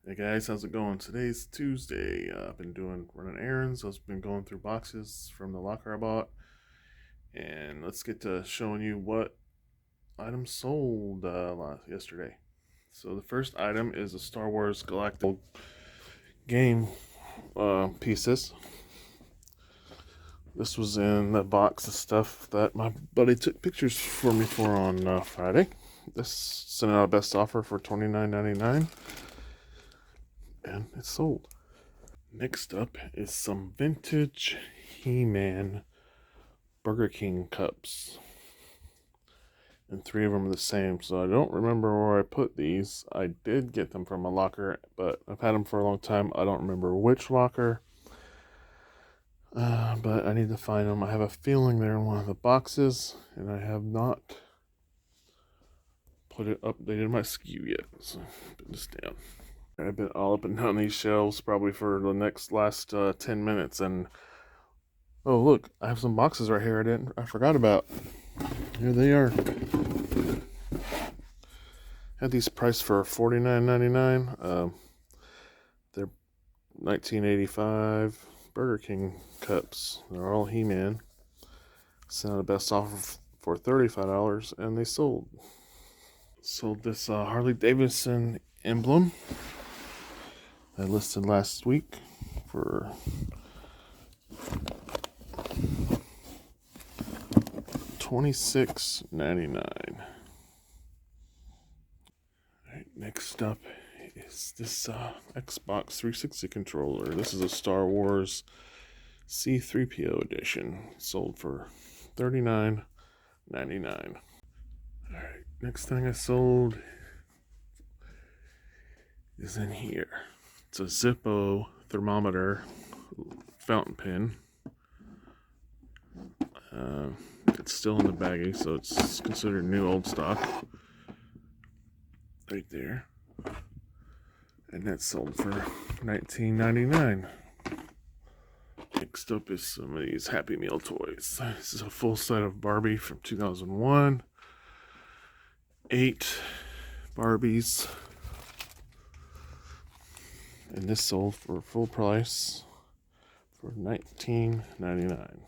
Hey guys, how's it going? Today's Tuesday. I've been running errands. I've been going through boxes from the locker I bought, and let's get to showing you what items sold yesterday. So the first item is a Star Wars Galactic game pieces. This was in the box of stuff that my buddy took pictures for me for on Friday. This sent out a best offer for $29.99. And it's sold. Next up is some vintage He-Man Burger King cups. And 3 of them are the same, so I don't remember where I put these. I did get them from a locker, but I've had them for a long time. I don't remember which locker. But I need to find them. I have a feeling they're in one of the boxes, and I have not updated my SKU yet. So put this down. I've been all up and down these shelves probably for the last 10 minutes, and oh look, I have some boxes right here I forgot about. Here they are. Had these priced for $49.99. They're 1985 Burger King cups. They're all He-Man. Sent out a best offer for $35, and they sold. Sold this Harley Davidson emblem I listed last week for $26.99. Alright, next up is this Xbox 360 controller. This is a Star Wars C-3PO edition. Sold for $39.99. Alright, next thing I sold is in here. It's a Zippo thermometer fountain pen. It's still in the baggie, so it's considered new old stock. Right there. And that's sold for $19.99. Next up is some of these Happy Meal toys. This is a full set of Barbie from 2001. 8 Barbies. And this sold for full price for $19.99.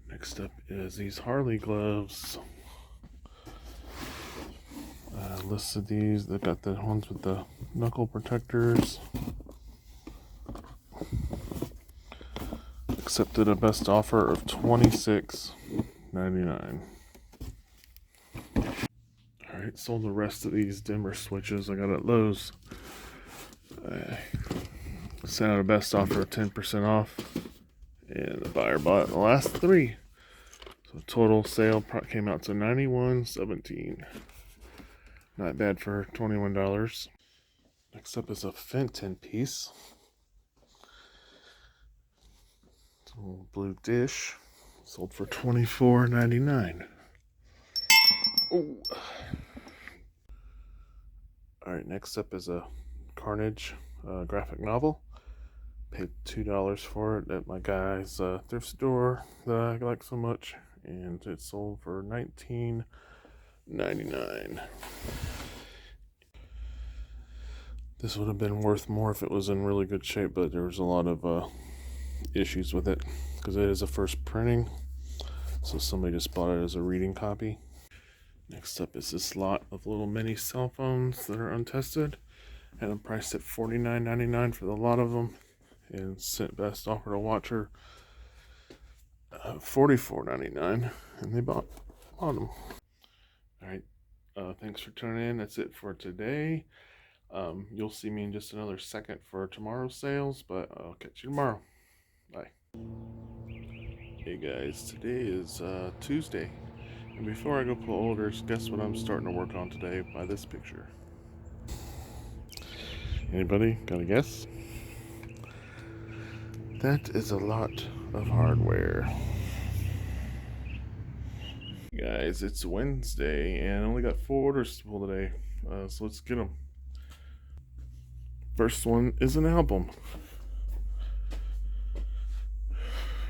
Next up is these Harley gloves. Listed these. They got the ones with the knuckle protectors. Accepted a best offer of $26.99. Alright, sold the rest of these dimmer switches I got at Lowe's. Sent out a best offer of 10% off, and the buyer bought the last 3. So total sale came out to $91.17. Not bad for $21. Next up is a Fenton piece. It's a little blue dish. Sold for $24.99. Oh. Alright, next up is a Carnage graphic novel. Paid $2 for it at my guy's thrift store that I like so much, and it sold for $19.99. This would have been worth more if it was in really good shape, but there was a lot of issues with it because it is a first printing, so somebody just bought it as a reading copy. Next up is this lot of little mini cell phones that are untested, and I'm priced at $49.99 for the lot of them, and sent best offer to Watcher $44.99, and they bought them. Alright, thanks for tuning in. That's it for today. You'll see me in just another second for tomorrow's sales, but I'll catch you tomorrow. Bye. Hey guys, today is Tuesday, and before I go pull orders, guess what I'm starting to work on today by this picture? Anybody got a guess? That is a lot of hardware. Guys, it's Wednesday and I only got 4 orders to pull today, so let's get them. First one is an album.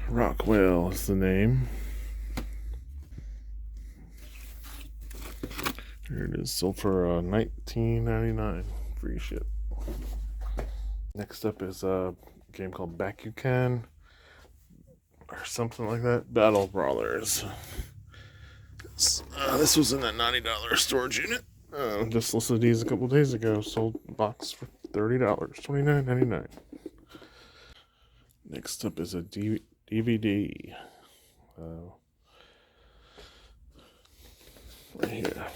Rockwell is the name. Here it is, sold for $19.99, free ship. Next up is a game called Bakugan, or something like that. Battle Brawlers. This was in that $90 storage unit. Just listed these a couple days ago. Sold a box for $30, $29.99. Next up is a DVD. Right here.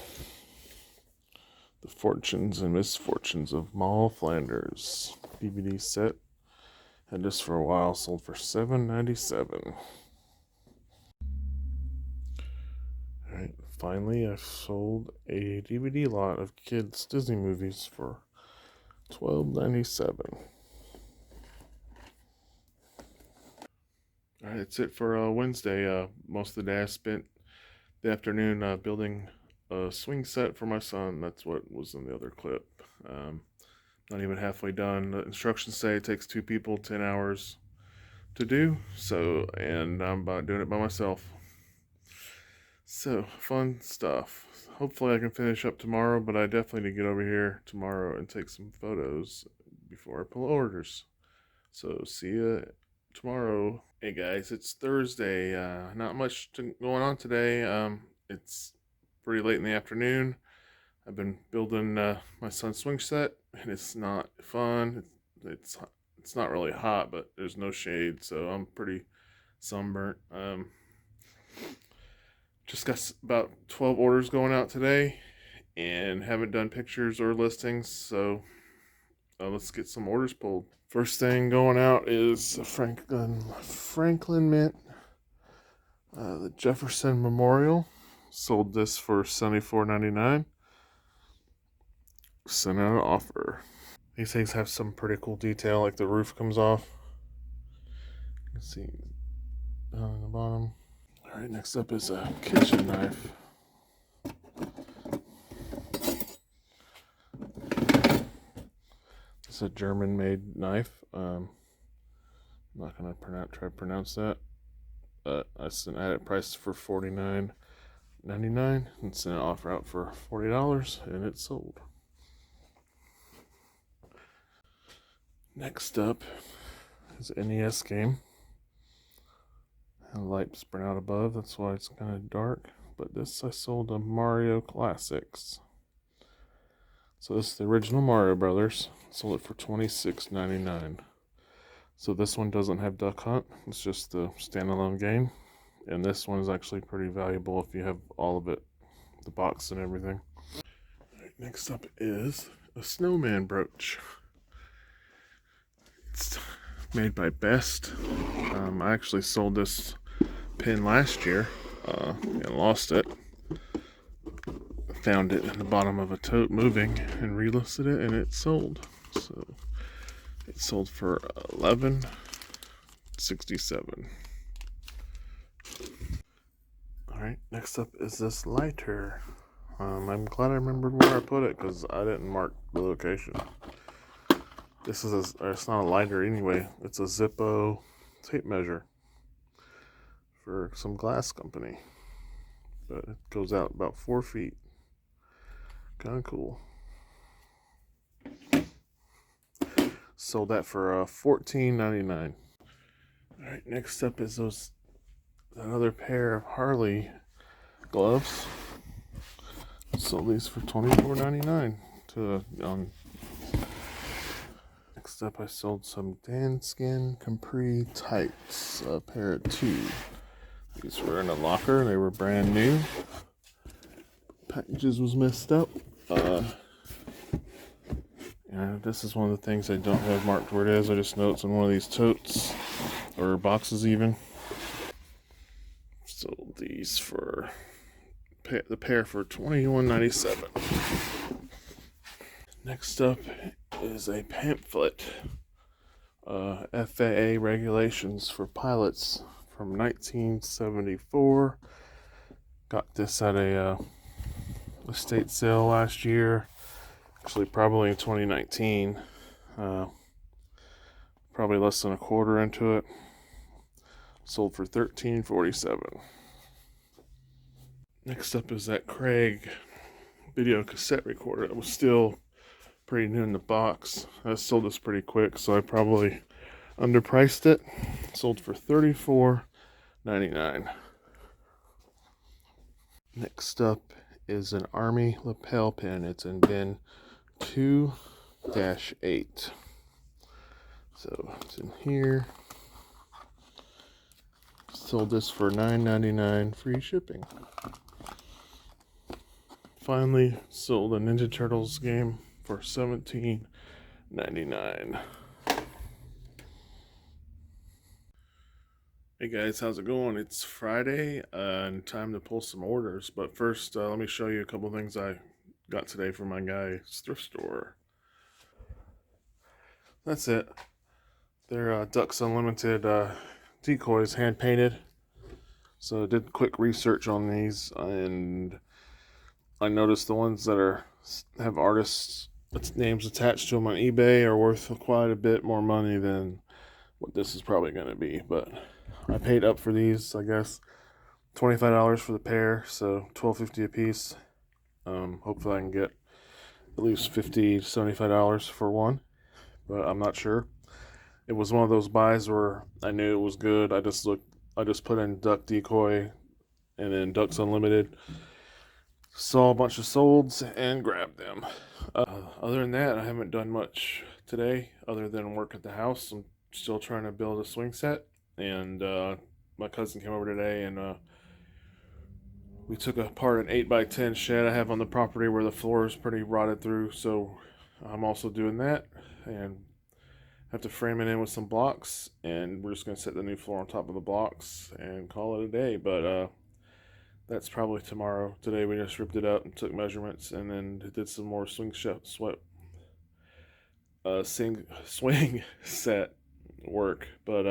The Fortunes and Misfortunes of Moll Flanders DVD set. Had this for a while, sold for $7.97. Alright, finally I sold a DVD lot of kids' Disney movies for $12.97. Alright, that's it for Wednesday. Most of the day I spent the afternoon building a swing set for my son. That's what was in the other clip. Not even halfway done. The instructions say it takes 2 people 10 hours to do. And I'm about doing it by myself. So, fun stuff. Hopefully I can finish up tomorrow, but I definitely need to get over here tomorrow and take some photos before I pull orders. So, see you tomorrow. Hey guys, it's Thursday. Not much going on today. It's pretty late in the afternoon. I've been building my son's swing set, and it's not fun. It's not really hot, but there's no shade, so I'm pretty sunburnt. Just got about 12 orders going out today, and haven't done pictures or listings, so let's get some orders pulled. First thing going out is Franklin Mint, the Jefferson Memorial. Sold this for $74.99. Sent out an offer. These things have some pretty cool detail, like the roof comes off. You can see down on the bottom. Alright, next up is a kitchen knife. It's a German-made knife. I'm not gonna try to pronounce that. I had it priced for $49.99 and sent an offer out for $40, and it sold. Next up is an NES game. The light's burnt out above, that's why it's kind of dark. But this I sold a Mario Classics. So this is the original Mario Brothers. Sold it for $26.99. So this one doesn't have Duck Hunt. It's just the standalone game. And this one is actually pretty valuable if you have all of it, the box and everything. Right, next up is a snowman brooch. It's made by Best. I actually sold this pin last year and lost it. Found it in the bottom of a tote moving and relisted it, and it sold. So it sold for $11.67. Alright, next up is this lighter. I'm glad I remembered where I put it because I didn't mark the location. This is it's not a lighter anyway. It's a Zippo tape measure for some glass company. But it goes out about 4 feet. Kind of cool. Sold that for $14.99. Alright, next up is another pair of Harley gloves. Sold these for $24.99 Next up, I sold some Danskin Capri tights, a pair of 2. These were in a locker, they were brand new. Packages was messed up. And this is one of the things I don't have marked where it is. I just know it's in one of these totes or boxes even. Sold these for the pair for $21.97. Next up is a pamphlet, FAA regulations for pilots from 1974. Got this at a estate sale last year. Actually, probably in 2019. Probably less than a quarter into it. Sold for $13.47. Next up is that Craig video cassette recorder. It was still pretty new in the box. I sold this pretty quick, so I probably underpriced it. Sold for $34.99. Next up is an Army lapel pin. It's in bin 2-8. So it's in here. Sold this for $9.99, free shipping. Finally sold a Ninja Turtles game for $17.99. Hey guys, how's it going? It's Friday and time to pull some orders. But first, let me show you a couple things I got today from my guy's thrift store. That's it. They're Ducks Unlimited decoys, hand painted. So I did quick research on these, and I noticed the ones that have artists' names attached to them on eBay are worth quite a bit more money than what this is probably going to be. But I paid up for these, I guess, $25 for the pair, so $12.50 a piece. Hopefully I can get at least $50 to $75 for one, but I'm not sure. It was one of those buys where I knew it was good. I just put in Duck Decoy and then Ducks Unlimited. Saw a bunch of solds and grabbed them. Other than that, I haven't done much today other than work at the house. I'm still trying to build a swing set, and my cousin came over today, and we took apart an 8x10 shed I have on the property where the floor is pretty rotted through, so I'm also doing that, and have to frame it in with some blocks, and we're just going to set the new floor on top of the blocks and call it a day. But that's probably tomorrow. Today we just ripped it up and took measurements, and then did some more swing set work. But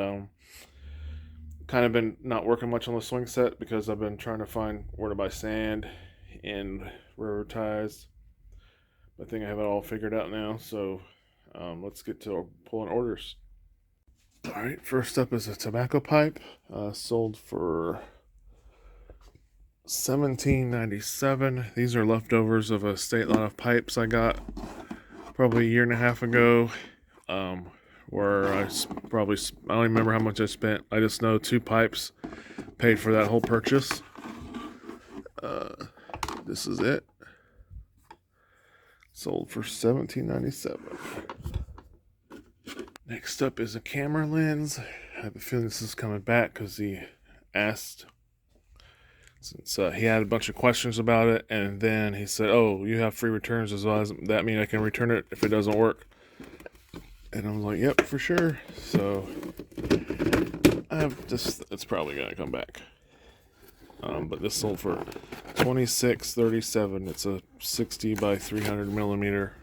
kind of been not working much on the swing set because I've been trying to find where to buy sand and railroad ties. I think I have it all figured out now, so let's get to pulling orders. Alright, first up is a tobacco pipe, sold for $17.97. These are leftovers of a state lot of pipes I got probably a year and a half ago, where I don't even remember how much I spent. I just know 2 pipes paid for that whole purchase. This is it. Sold for $17.97. Next up is a camera lens. I have a feeling this is coming back because he asked, since he had a bunch of questions about it, and then he said, "Oh, you have free returns as well. Does that mean I can return it if it doesn't work?" And I'm like, "Yep, for sure." So it's probably gonna come back. But this sold for $26.37. It's a 60 by 300 millimeter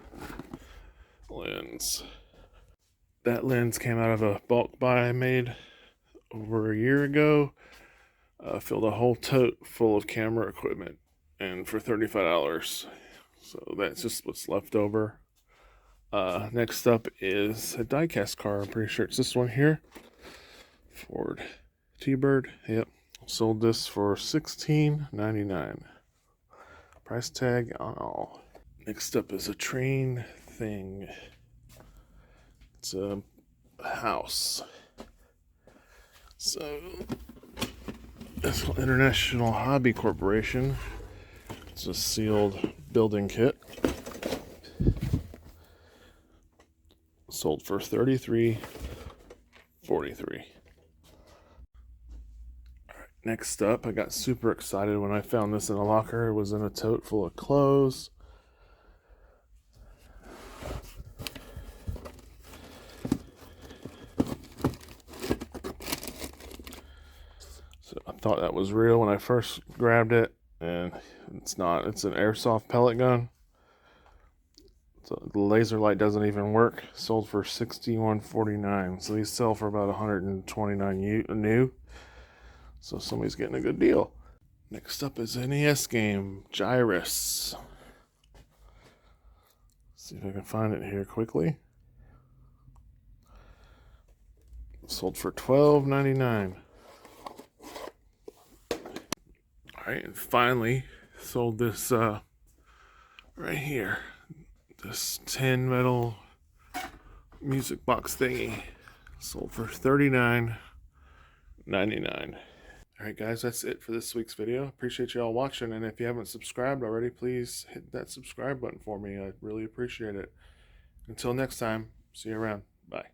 lens. That lens came out of a bulk buy I made over a year ago. Filled a whole tote full of camera equipment, and for $35. So that's just what's left over. Next up is a diecast car. I'm pretty sure it's this one here. Ford T-Bird. Yep. Sold this for $16.99. Price tag on all. Next up is a train thing. It's a house. So, it's International Hobby Corporation. It's a sealed building kit. Sold for $33.43. Next up, I got super excited when I found this in a locker. It was in a tote full of clothes. So I thought that was real when I first grabbed it, and it's not. It's an airsoft pellet gun. So the laser light doesn't even work. Sold for $61.49. So these sell for about $129 new. So somebody's getting a good deal. Next up is an NES game, Gyrus. See if I can find it here quickly. Sold for $12.99. Alright, and finally sold this right here. This tin metal music box thingy sold for $39.99. Alright guys, that's it for this week's video. Appreciate you all watching, and if you haven't subscribed already, please hit that subscribe button for me. I really appreciate it. Until next time, see you around. Bye.